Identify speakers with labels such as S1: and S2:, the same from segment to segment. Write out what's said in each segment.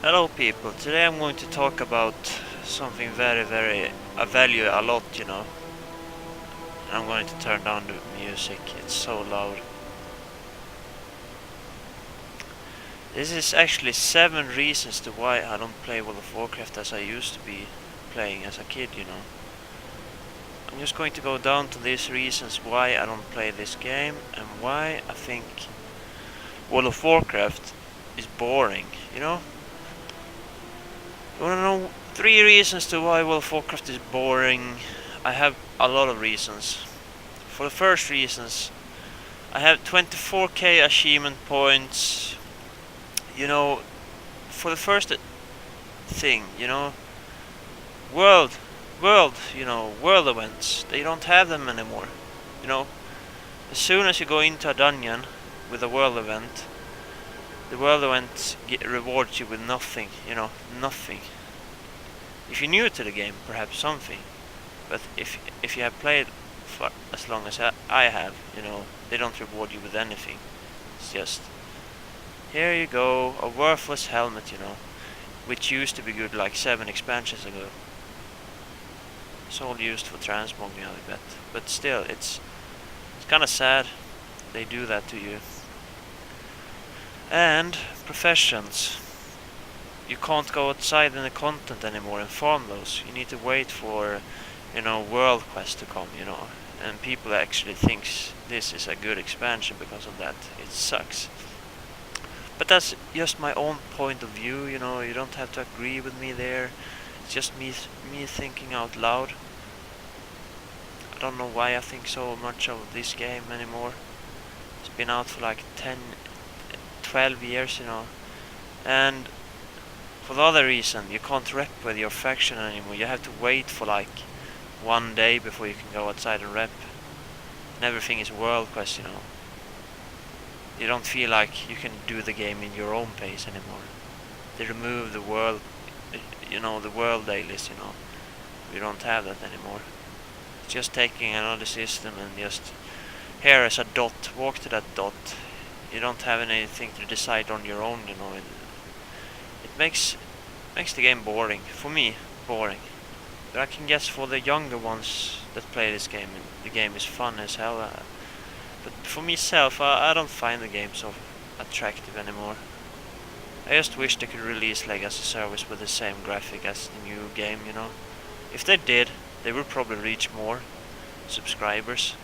S1: Hello people, today I'm going to talk about something I value a lot, And I'm going to turn down the music, it's so loud. This is actually 7 reasons to why I don't play World of Warcraft as I used to be playing as a kid. I'm just going to go down to these reasons why I don't play this game and why I think World of Warcraft is boring, You wanna know 3 reasons to why World of Warcraft is boring? I have a lot of reasons. For the first reasons, I have 24k achievement points. For the first thing, world, world events. They don't have them anymore. You know, as soon as you go into a dungeon with a world event, the world event rewards you with nothing. Nothing. If you're new to the game, perhaps something. But if you have played for as long as I have, they don't reward you with anything. It's just, here you go, a worthless helmet, which used to be good like 7 expansions ago. It's all used for transmogging, I bet. But still, it's kind of sad they do that to you. And professions. You can't go outside in the content anymore and farm those. You need to wait for, world quest to come, And people actually thinks this is a good expansion because of that. It sucks. But that's just my own point of view, you don't have to agree with me there. It's just me thinking out loud. I don't know why I think so much of this game anymore. It's been out for like 10, 12 years, And for the other reason, you can't rep with your faction anymore. You have to wait for like 1 day before you can go outside and rep. And everything is world quest, You don't feel like you can do the game in your own pace anymore. They remove the world, the world dailies, We don't have that anymore. It's just taking another system and just, here is a dot, walk to that dot. You don't have anything to decide on your own, It makes the game boring. For me, boring. But I can guess for the younger ones that play this game, the game is fun as hell. But for myself, I don't find the game so attractive anymore. I just wish they could release Legacy Service with the same graphic as the new game, If they did, they would probably reach more subscribers.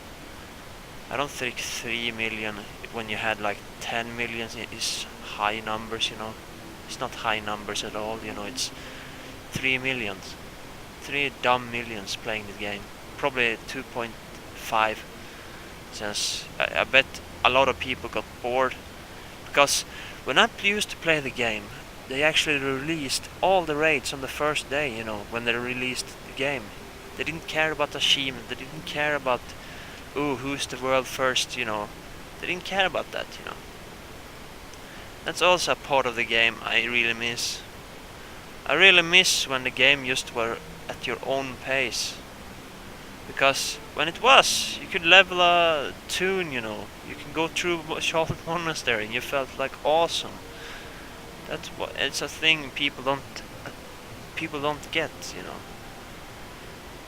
S1: I don't think 3 million when you had like 10 million is high numbers, It's not high numbers at all, it's 3 millions. 3 dumb millions playing the game. Probably 2.5. Since I bet a lot of people got bored. Because when I used to play the game, they actually released all the raids on the first day, when they released the game. They didn't care about achievement, they didn't care about, who's the world first, They didn't care about that, That's also a part of the game I really miss. I really miss when the game just were at your own pace. Because when it was, you could level a tune, You can go through Charlotte Monastery and you felt like awesome. It's a thing people don't get,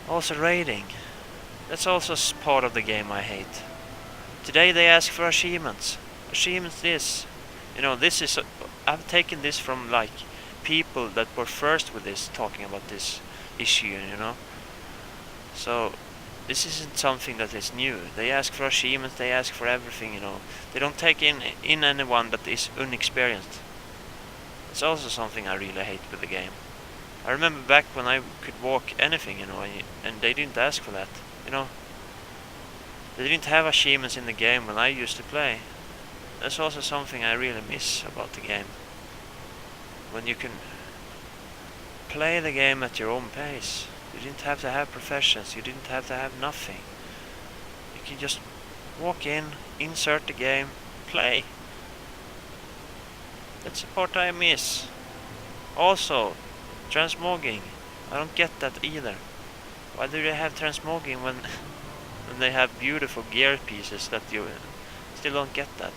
S1: Also raiding. That's also part of the game I hate. Today they ask for achievements. Achievements this. This is I've taken this from like people that were first with this, talking about this issue, So this isn't something that is new. They ask for achievements, they ask for everything, They don't take in anyone that is inexperienced. It's also something I really hate with the game. I remember back when I could walk anything, and they didn't ask for that, They didn't have achievements in the game when I used to play. That's also something I really miss about the game. When you can play the game at your own pace. You didn't have to have professions, you didn't have to have nothing. You can just walk in, insert the game, play. That's the part I miss. Also, transmogging. I don't get that either. Why do they have transmogging when they have beautiful gear pieces that you still don't get that?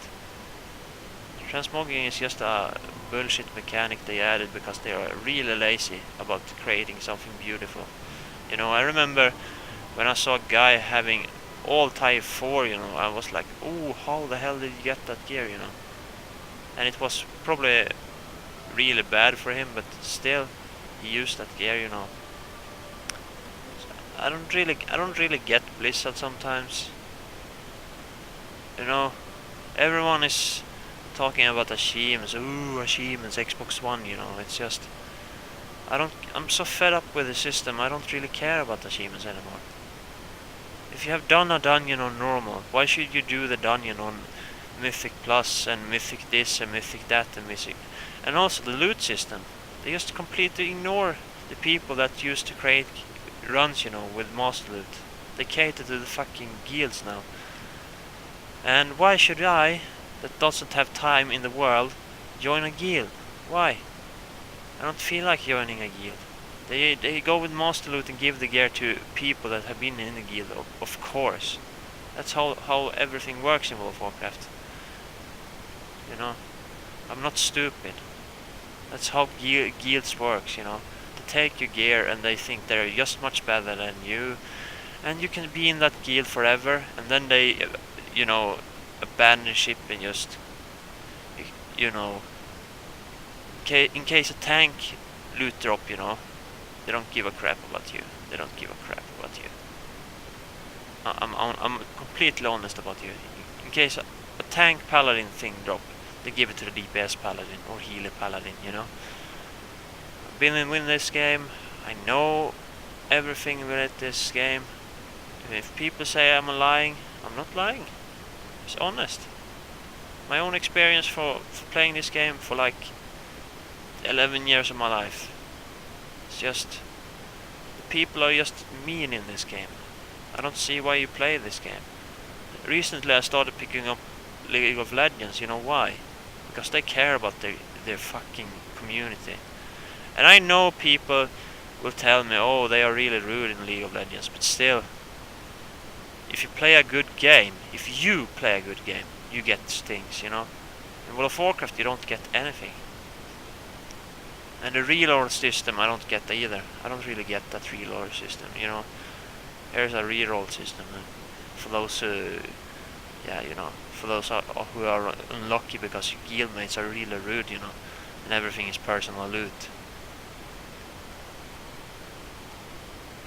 S1: Transmogging is just a bullshit mechanic they added because they are really lazy about creating something beautiful. You know, I remember when I saw a guy having all Type 4, you know, I was like, oh, how the hell did you get that gear, you know? And it was probably really bad for him, but still, he used that gear, you know. I don't really get Blizzard sometimes. You know, everyone is talking about achievements. Ooh, achievements, Xbox One, you know. It's just, I'm so fed up with the system. I don't really care about achievements anymore. If you have done a dungeon on normal, why should you do the dungeon on Mythic Plus and Mythic this and Mythic that and Mythic, and also the loot system? They just completely ignore the people that used to create runs, you know, with master loot. They cater to the fucking guilds now. And why should I, that doesn't have time in the world, join a guild? Why? I don't feel like joining a guild. They go with master loot and give the gear to people that have been in the guild, of course. That's how everything works in World of Warcraft. You know, I'm not stupid. That's how guilds works, you know. They take your gear and they think they're just much better than you. And you can be in that guild forever, and then they, you know, abandon ship and just, you know, in case a tank loot drop, you know, they don't give a crap about you. They don't give a crap about you. I'm completely honest about you. In case a tank paladin thing drop, they give it to the DPS paladin or healer paladin, you know. I've been in this game. I know everything with this game. And if people say I'm lying, I'm not lying. It's honest. My own experience for playing this game for like 11 years of my life. It's just, the people are just mean in this game. I don't see why you play this game. Recently I started picking up League of Legends, you know why? Because they care about their fucking community. And I know people will tell me, oh, they are really rude in League of Legends, but still, if you play a good game, you get things, you know. In World of Warcraft you don't get anything. And the reload system I don't get either. I don't really get that reload system, you know. Here's a reroll system, and for those yeah, you know, for those who are unlucky because your guildmates are really rude, you know, and everything is personal loot.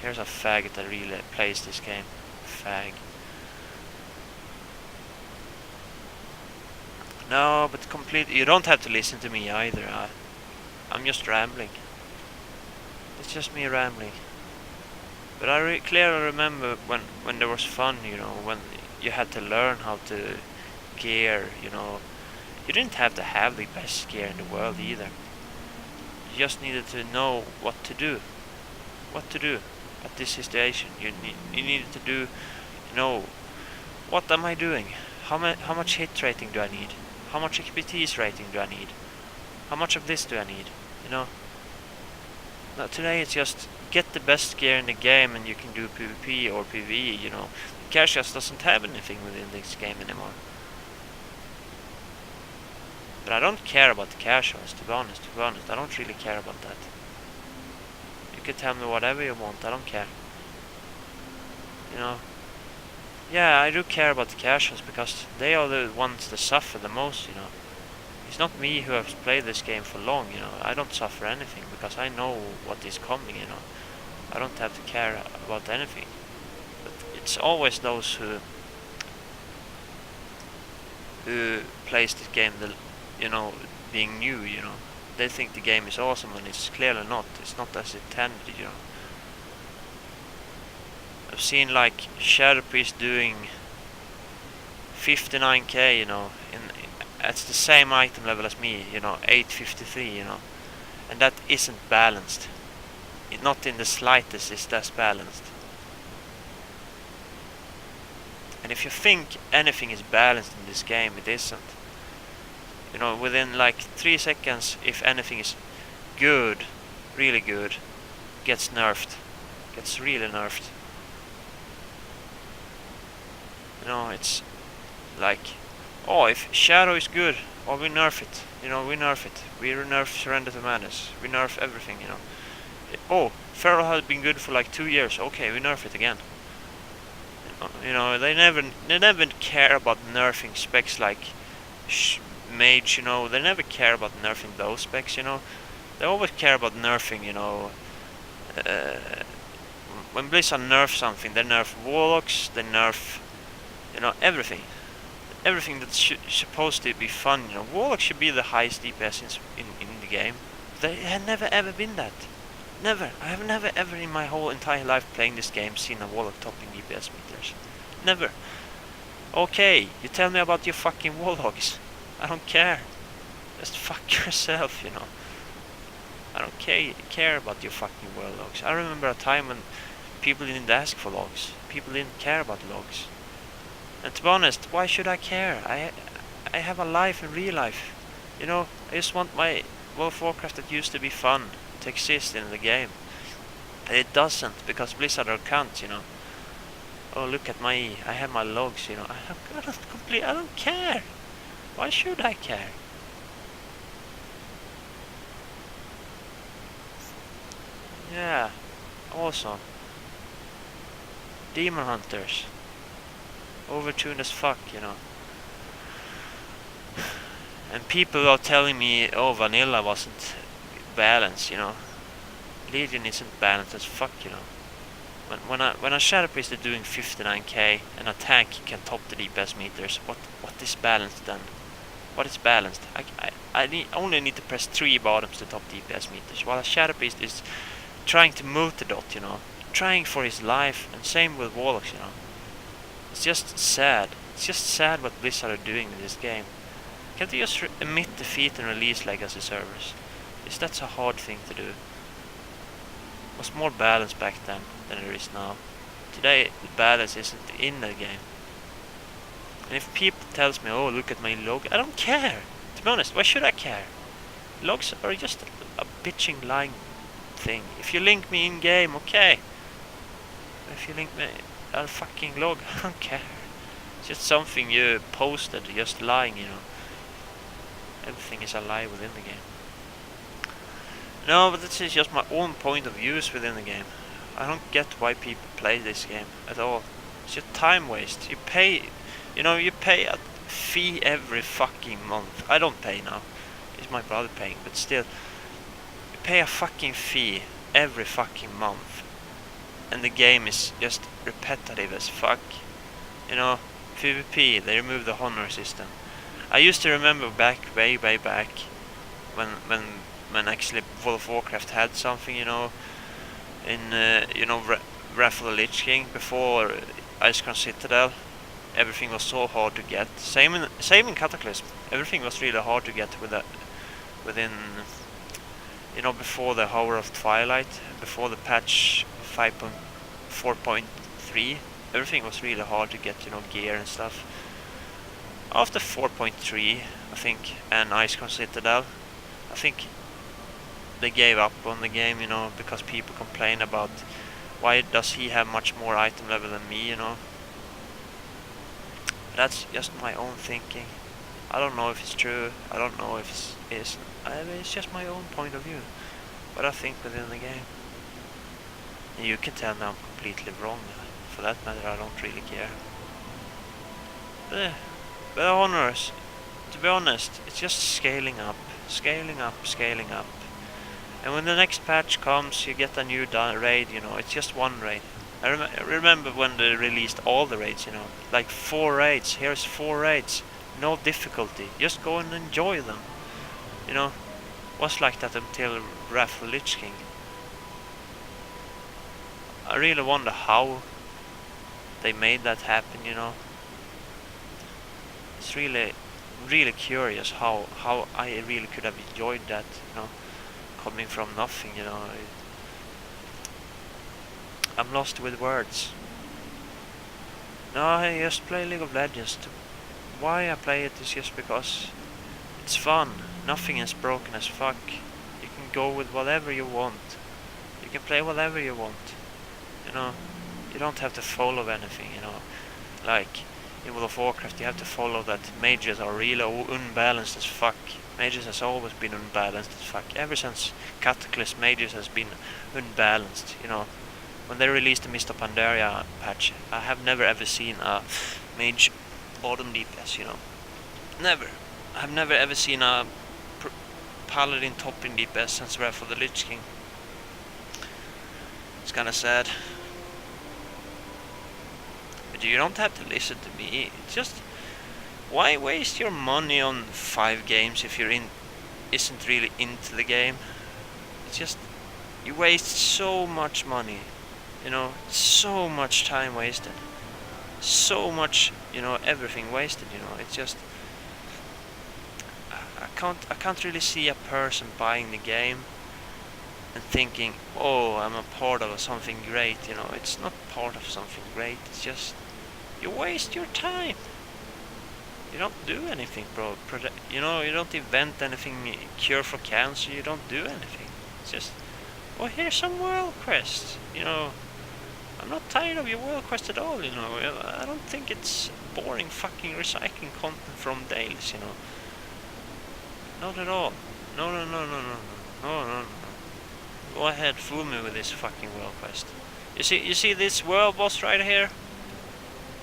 S1: Here's a faggot that really plays this game. Fag. No, but completely, you don't have to listen to me either. I'm just rambling. It's just me rambling. But I clearly remember when there was fun, you know, when you had to learn how to gear, you know. You didn't have to have the best gear in the world either. You just needed to know what to do. What to do at this situation. You needed to do, you know, what am I doing? How much hit rating do I need? How much expertise rating do I need? How much of this do I need? You know. Now today it's just get the best gear in the game and you can do PvP or PvE, you know. Cash just doesn't have anything within this game anymore. But I don't care about the casuals, to be honest. I don't really care about that. You can tell me whatever you want, I don't care. You know. Yeah, I do care about the casuals because they are the ones that suffer the most, you know. It's not me who has played this game for long, you know. I don't suffer anything because I know what is coming, you know. I don't have to care about anything. But it's always those who plays this game, you know, being new, you know. They think the game is awesome and it's clearly not. It's not as intended, you know. I've seen like Shadow Priest doing 59k, you know, at the same item level as me, you know, 853, you know, and that isn't balanced. Not in the slightest is that balanced. And if you think anything is balanced in this game, it isn't. You know, within like 3 seconds, if anything is good, really good, gets nerfed, gets really nerfed. You know, it's like, oh, if Shadow is good, or we nerf it. You know, we nerf it. We nerf Surrender to Madness. We nerf everything. You know. Oh, Feral has been good for like 2 years. Okay, we nerf it again. You know, they never care about nerfing specs like Mage. You know, they never care about nerfing those specs. You know, they always care about nerfing. You know, when Blizzard nerf something, they nerf Warlocks. They nerf, you know, everything. Everything that's supposed to be fun. You know, Warlock should be the highest DPS in the game. They have never ever been that. Never. I have never ever in my whole entire life playing this game seen a Warlock topping DPS meters. Never. Okay, you tell me about your fucking Warlocks. I don't care. Just fuck yourself, you know. I don't care about your fucking Warlocks. I remember a time when people didn't ask for logs. People didn't care about logs. And to be honest, why should I care? I have a life in real life. You know, I just want my World of Warcraft that used to be fun to exist in the game. And it doesn't, because Blizzard are cunts, you know. Oh, look at I have my logs, you know. I don't care. Why should I care? Yeah, awesome. Demon Hunters. Overtuned as fuck, you know. And people are telling me, oh, vanilla wasn't balanced, you know. Legion isn't balanced as fuck, you know. When a Shadow Priest is doing 59k and a tank can top the DPS meters, what is balanced then? What is balanced? I only need to press 3 bottoms to top DPS meters, while a Shadow Priest is trying to move the dot, you know. Trying for his life, and same with Warlocks, you know. It's just sad. It's just sad what Blizzard are doing in this game. Can't they just emit defeat and release legacy servers? Is that a hard thing to do? It was more balance back then than there is now. Today the balance isn't in the game. And if people tells me, oh, look at my log, I don't care. To be honest, why should I care? Logs are just a bitching lying thing. If you link me in game, okay. If you link me a fucking log, I don't care. It's just something you posted, just lying, you know. Everything is a lie within the game. No, but this is just my own point of views within the game. I don't get why people play this game at all. It's just time waste. You pay, you know, you pay a fee every fucking month. I don't pay now. It's my brother paying, but still. You pay a fucking fee every fucking month. And the game is just repetitive as fuck. You know, PvP, they removed the honor system. I used to remember way back, when actually World of Warcraft had something, you know, in you know, Wrath of the Lich King before Icecrown Citadel. Everything was so hard to get. Same in Cataclysm. Everything was really hard to get within, you know, before the Hour of Twilight, before the patch 5.4.3. Everything was really hard to get, you know, gear and stuff. After 4.3, I think, and Icecrown Citadel, I think they gave up on the game, you know, because people complain about why does he have much more item level than me, you know. That's just my own thinking. I don't know if it's true. I don't know if it isn't. It's just my own point of view. What I think within the game. And you can tell me I'm completely wrong. For that matter, I don't really care. But honors, to be honest, it's just scaling up. And when the next patch comes, you get a new raid, you know, it's just one raid. I remember when they released all the raids, you know, like 4 raids, here's 4 raids, no difficulty, just go and enjoy them. You know, was like that until Wrath of the Lich King. I really wonder how they made that happen, you know. It's really curious how I really could have enjoyed that, you know, coming from nothing, you know. I'm lost with words. No, I just play League of Legends. Why I play it is just because it's fun. Nothing is broken as fuck. You can go with whatever you want. You can play whatever you want. You know, you don't have to follow anything, you know. Like, in World of Warcraft, you have to follow that mages are really unbalanced as fuck. Mages has always been unbalanced as fuck. Ever since Cataclysm, mages has been unbalanced, you know. When they released the Mist of Pandaria patch, I have never ever seen a mage bottom DPS, you know. Never. I have never ever seen a paladin top in DPS since Wrath of the Lich King. It's kinda sad. But you don't have to listen to me. It's just, why waste your money on 5 games if you're isn't really into the game? It's just, you waste so much money, you know, so much time wasted, so much, you know, everything wasted, you know. It's just, I can't really see a person buying the game and thinking, oh, I'm a part of something great, you know. It's not part of something great, it's just, you waste your time. You don't do anything, bro. You know, you don't invent anything, cure for cancer, you don't do anything. It's just, oh, here's some world quests, you know. I'm not tired of your world quest at all, you know. I don't think it's boring fucking recycling content from Dales, you know. Not at all. No. Go ahead, fool me with this fucking world quest. You see this world boss right here?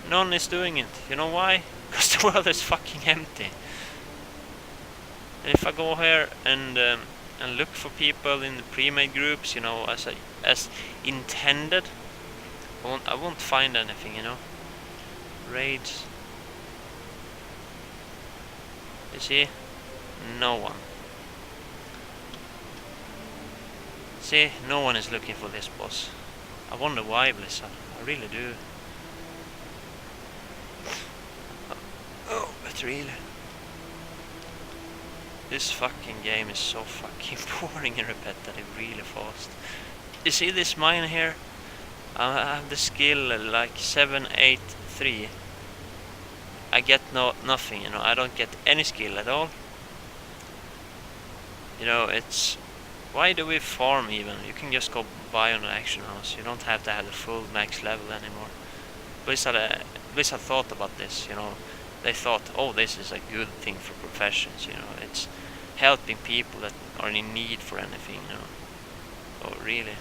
S1: None is doing it. You know why? Because the world is fucking empty. And if I go here and look for people in the pre-made groups, you know, as intended, I won't find anything, you know. Raids. You see? No one. See, no one is looking for this boss. I wonder why, Blizzard. I really do. Oh, but really, this fucking game is so fucking boring and repetitive, really fast. You see this mine here? I have the skill like 783. I get nothing, you know. I don't get any skill at all. You know, it's, why do we farm even? You can just go buy on an action house. You don't have to have the full max level anymore. Blizzard thought about this, you know. They thought, oh, this is a good thing for professions, you know. It's helping people that are in need for anything, you know. Oh, really?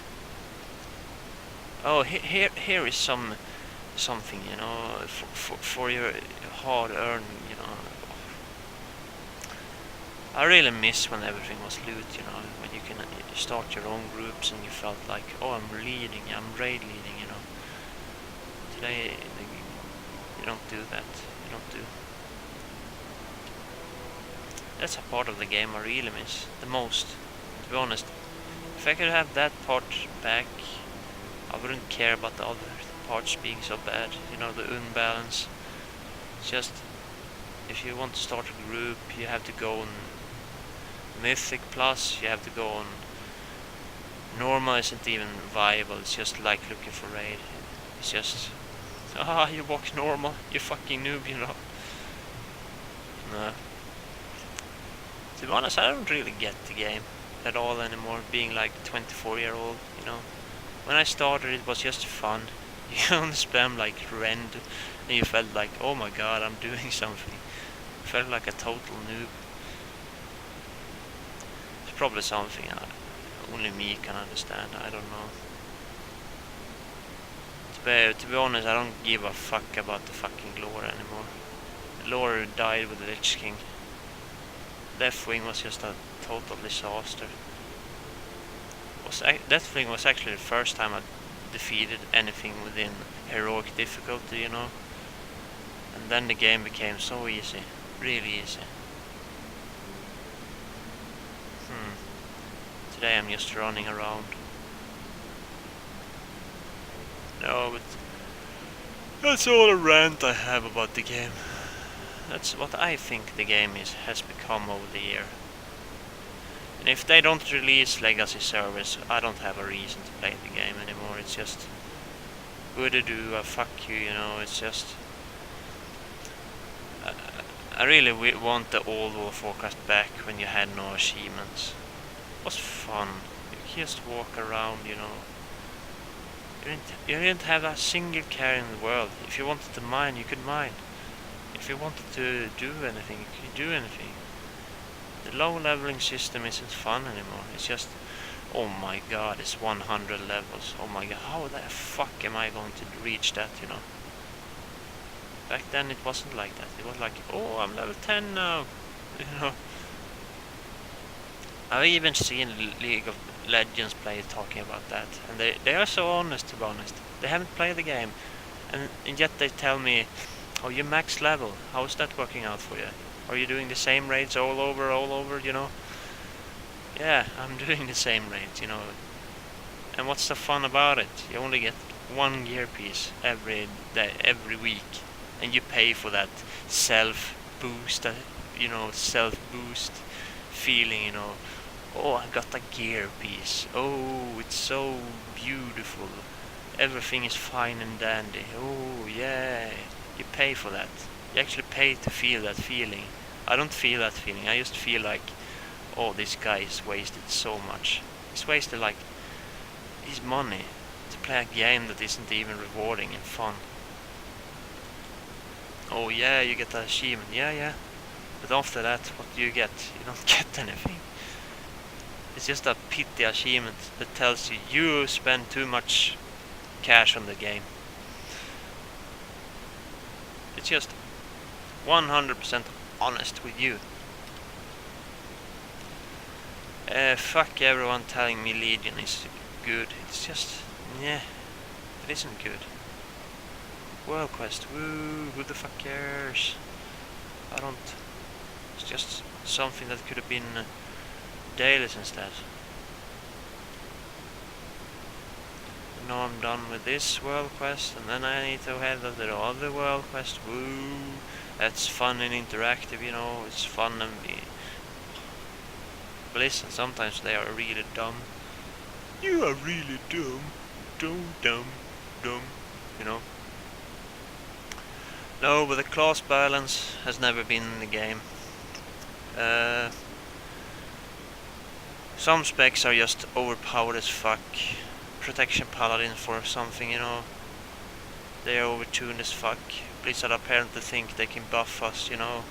S1: Oh, here is something, you know, for your hard-earned, you know. I really miss when everything was loot, you know, when you can start your own groups and you felt like, oh, I'm raid leading, you know. Today, you don't do that. You don't do. That's a part of the game I really miss the most, to be honest. If I could have that part back, I wouldn't care about the other parts being so bad, you know, the unbalance. It's just, if you want to start a group, you have to go on Mythic Plus, you have to go on Normal isn't even viable, it's just like looking for raid. It's just, you walk normal, you fucking noob, you know. No. To be honest, I don't really get the game at all anymore, being like 24-year-old, you know. When I started, it was just fun. You only spam like rend, and you felt like, oh my god, I'm doing something. You felt like a total noob. It's probably something only me can understand, I don't know. To be honest, I don't give a fuck about the fucking lore anymore. The lore died with the Lich King. Deathwing was just a total disaster. Deathwing was actually the first time I defeated anything within heroic difficulty, you know. And then the game became so easy, really easy. Today I'm just running around. No, but that's all the rant I have about the game. That's what I think the game has become over the year. And if they don't release legacy servers, I don't have a reason to play the game anymore. It's just, would I do a fuck you, you know, it's just, I really want the old World of Warcraft back when you had no achievements. It was fun. You could just walk around, you know. You didn't have a single care in the world. If you wanted to mine, you could mine. If you wanted to do anything, you could do anything. The low leveling system isn't fun anymore. It's just, oh my god, it's 100 levels. Oh my god, how the fuck am I going to reach that, you know? Back then it wasn't like that. It was like, oh, I'm level 10 now, you know. I've even seen League of Legends players talking about that, and they are so honest, to be honest. They haven't played the game, and yet they tell me, oh, you're max level. How is that working out for you? Are you doing the same raids all over, you know? Yeah, I'm doing the same raids, you know. And what's the fun about it? You only get one gear piece every day, every week, and you pay for that self boost, self boost feeling, you know. Oh, I got a gear piece. Oh, it's so beautiful. Everything is fine and dandy. Oh, yeah. You pay for that. You actually pay to feel that feeling. I don't feel that feeling. I just feel like, oh, this guy has wasted so much. He's wasted like his money to play a game that isn't even rewarding and fun. Oh yeah, you get an achievement. Yeah. But after that, what do you get? You don't get anything. It's just a pity achievement that tells you you spend too much cash on the game. It's just 100% honest with you. Fuck everyone telling me Legion is good. It's just, yeah, it isn't good. World Quest, woo, who the fuck cares? I don't. It's just something that could have been dailies instead. Now I'm done with this world quest, and then I need to head to the other world quest. Woo! That's fun and interactive, you know. It's fun and Blizzard, sometimes they are really dumb. You are really dumb, dumb, you know. No, but the class balance has never been in the game. Some specs are just overpowered as fuck. Protection paladin for something, you know. They are overtuned as fuck. Blizzard apparently think they can buff us, you know.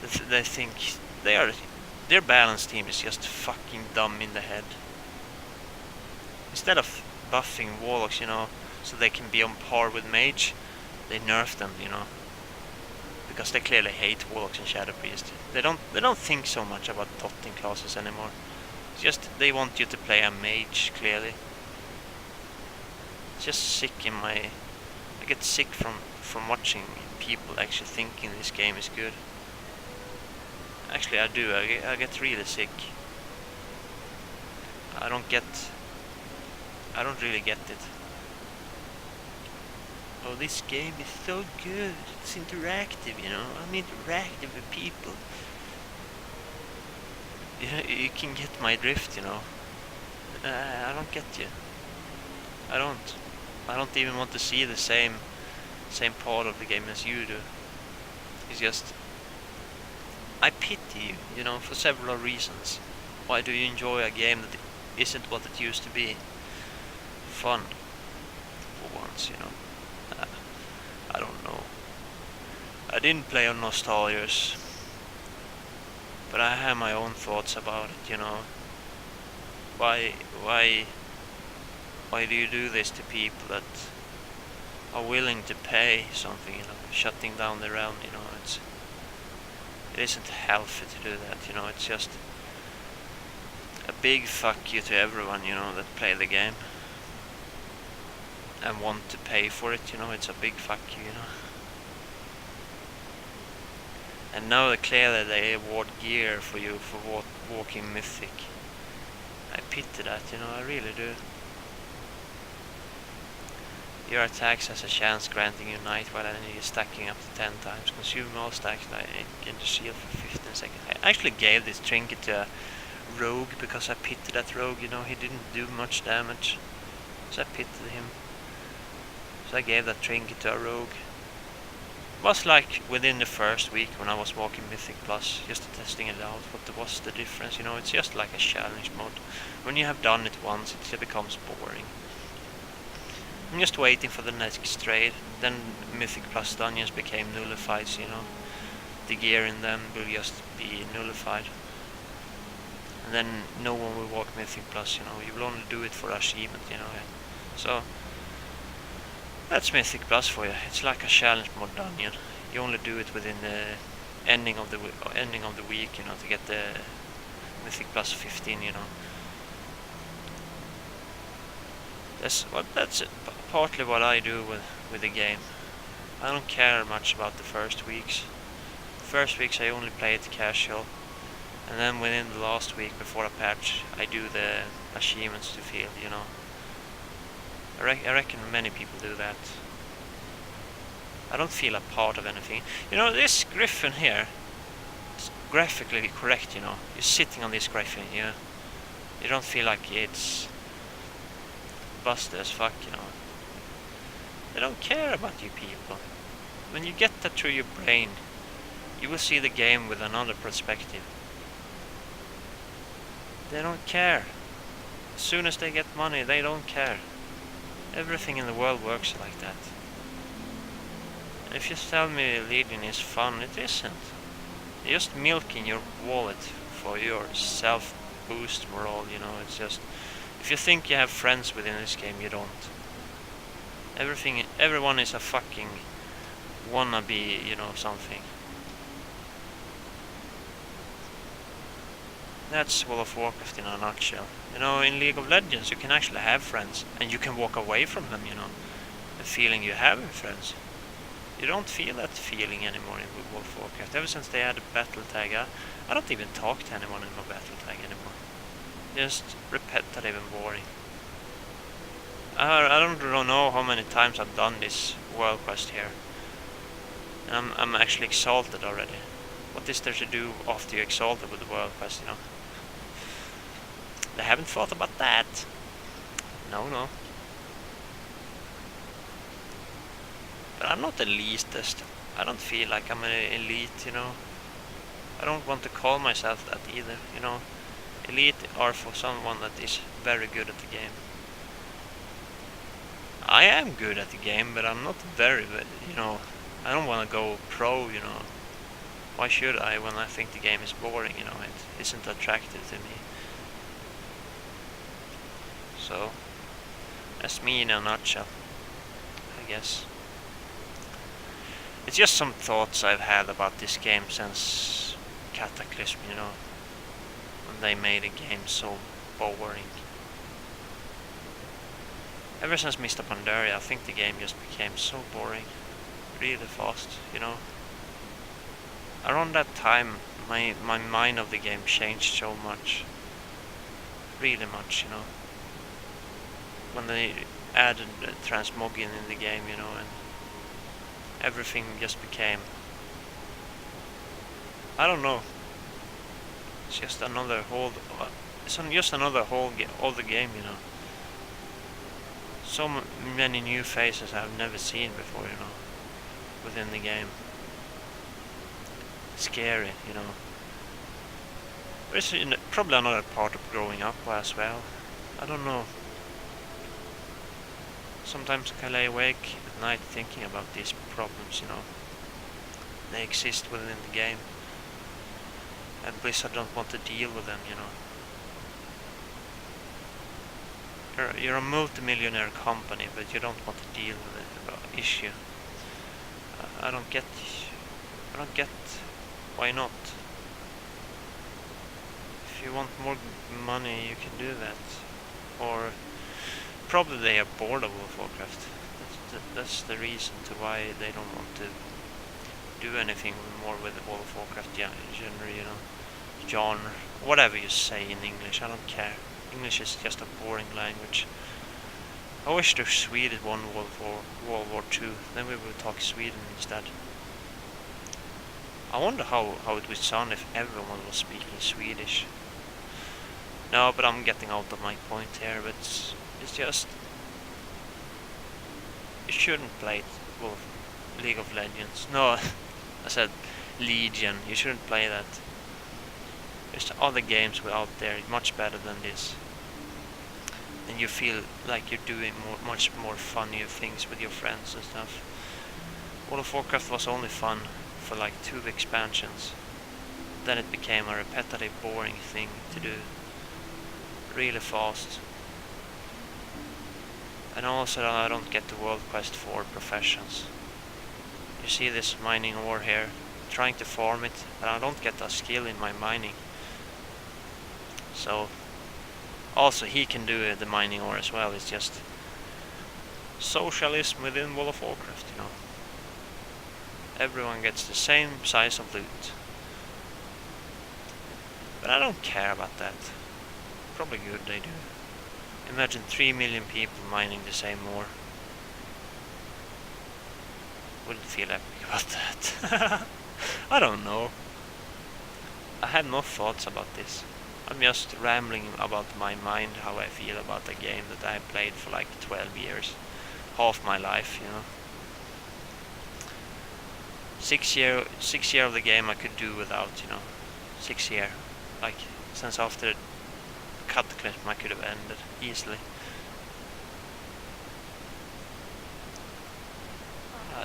S1: They think their balance team is just fucking dumb in the head. Instead of buffing warlocks, you know, so they can be on par with mage, they nerf them, you know. Because they clearly hate warlocks and shadow priest. They don't think so much about dotting classes anymore. It's just they want you to play a mage, clearly. It's just sick in my... I get sick from watching people actually thinking this game is good. Actually I do, I get really sick. I don't really get it. Oh, this game is so good. It's interactive, you know. I'm interactive with people. You can get my drift, you know. I don't get you. I don't even want to see the same part of the game as you do. It's just, I pity you, you know, for several reasons. Why do you enjoy a game that isn't what it used to be? Fun, for once, you know. I don't know. I didn't play on Nostalgias, but I have my own thoughts about it, you know. Why do you do this to people that are willing to pay something, you know, shutting down the realm, you know? It isn't healthy to do that, you know. It's just a big fuck you to everyone, you know, that play the game and want to pay for it, you know. It's a big fuck you, you know. And now that clearly they award gear for you for walking mythic. I pity that, you know, I really do. Your attacks has a chance granting you night while energy is stacking up to 10 times. Consume all stacks in the shield for 15 seconds. I actually gave this trinket to a rogue because I pitied that rogue, you know. He didn't do much damage, so I pitied him. So I gave that trinket to a rogue. It was like within the first week when I was walking Mythic Plus, just testing it out, what was the difference, you know. It's just like a challenge mode. When you have done it once, it becomes boring. I'm just waiting for the next raid. Then Mythic Plus dungeons became nullified, you know. The gear in them will just be nullified. And then no one will walk Mythic Plus, you know. You will only do it for achievement, you know. So that's Mythic Plus for you. It's like a challenge mod dungeon. You only do it within the ending of the week, you know, to get the Mythic Plus 15, you know. That's partly what I do with the game. I don't care much about the first weeks. First weeks I only play it casual, and then within the last week before a patch I do the achievements to feel, you know. I reckon many people do that. I don't feel a part of anything. You know, this griffin here, it's graphically correct, you know. You're sitting on this griffin, you don't feel like it's busted as fuck, you know. They don't care about you people. When you get that through your brain, you will see the game with another perspective. They don't care. As soon as they get money, they don't care. Everything in the world works like that. If you tell me Legion is fun, it isn't. You're just milking your wallet for your self-boost morale, you know. It's just, if you think you have friends within this game, you don't. Everyone is a fucking wannabe, you know, something. That's World of Warcraft in a nutshell. You know, in League of Legends you can actually have friends, and you can walk away from them, you know. The feeling you have with friends. You don't feel that feeling anymore in World of Warcraft. Ever since they had a battle tag, I don't even talk to anyone in my battle tag anymore. Just repetitive and boring. I don't know how many times I've done this world quest here. And I'm actually exalted already. What is there to do after you're exalted with the world quest, you know? They haven't thought about that. No. But I'm not elitist. I don't feel like I'm an elite, you know. I don't want to call myself that either, you know. Elite are for someone that is very good at the game. I am good at the game, but I'm not very, you know. I don't want to go pro, you know. Why should I when I think the game is boring, you know? It isn't attractive to me. So, that's me in a nutshell, I guess. It's just some thoughts I've had about this game since Cataclysm, you know. When they made a game so boring. Ever since Mr. Pandaria, I think the game just became so boring. Really fast, you know. Around that time, my mind of the game changed so much. Really much, you know. When they added transmogging in the game, you know, and everything just became, I don't know. It's just another whole, other game, you know. So many new faces I've never seen before, you know, within the game. Scary, you know. But it's probably another part of growing up as well. I don't know. Sometimes I can lay awake at night thinking about these problems, you know. They exist within the game. And Blizzard don't want to deal with them, you know. You're a multi-millionaire company, but you don't want to deal with the issue. I don't get why not. If you want more money, you can do that. Or probably they are bored of World of Warcraft. That's the reason to why they don't want to do anything more with the World of Warcraft genre, you know. Genre, whatever you say in English, I don't care. English is just a boring language. I wish the Swede won World War II, then we would talk Sweden instead. I wonder how it would sound if everyone was speaking Swedish. No, but I'm getting out of my point here, but it's just, you shouldn't play League of Legends. No, I said Legion, you shouldn't play that. There's other games out there much better than this. and you feel like you're doing much more funnier things with your friends and stuff. World of Warcraft was only fun for like 2 expansions. Then it became a repetitive, boring thing to do really fast. And also I don't get the World Quest for professions. You see this mining ore here, trying to farm it, but I don't get a skill in my mining. So also he can do the mining ore as well, it's just socialism within World of Warcraft, you know. Everyone gets the same size of loot. But I don't care about that. Probably good they do. Imagine 3 million people mining the same ore. Wouldn't feel epic about that. I don't know. I have no thoughts about this. I'm just rambling about my mind, how I feel about a game that I played for like 12 years. Half my life, you know. 6 year of the game I could do without, you know. 6 year. Like, since after the Cataclysm I could have ended easily.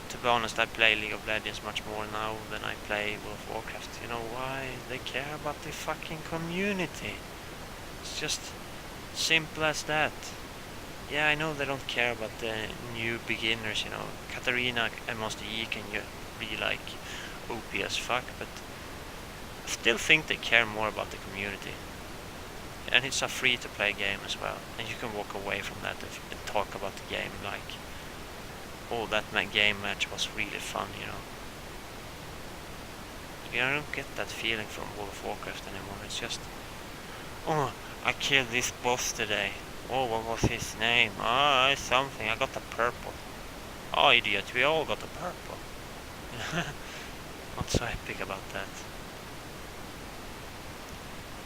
S1: To be honest, I play League of Legends much more now than I play World of Warcraft. You know why? They care about the fucking community. It's just simple as that. Yeah, I know they don't care about the new beginners, you know. Katarina and Master Yi can be like OP as fuck, but I still think they care more about the community. And it's a free to play game as well, and you can walk away from that and talk about the game like, oh, that game match was really fun, you know. I don't get that feeling from World of Warcraft anymore. It's just, oh, I killed this boss today. Oh, what was his name? Oh, something. I got the purple. Oh, idiot, we all got the purple. Not so epic about that.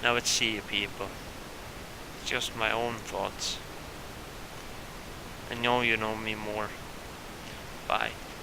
S1: Now let's see you people. It's just my own thoughts. I know you know me more. Bye.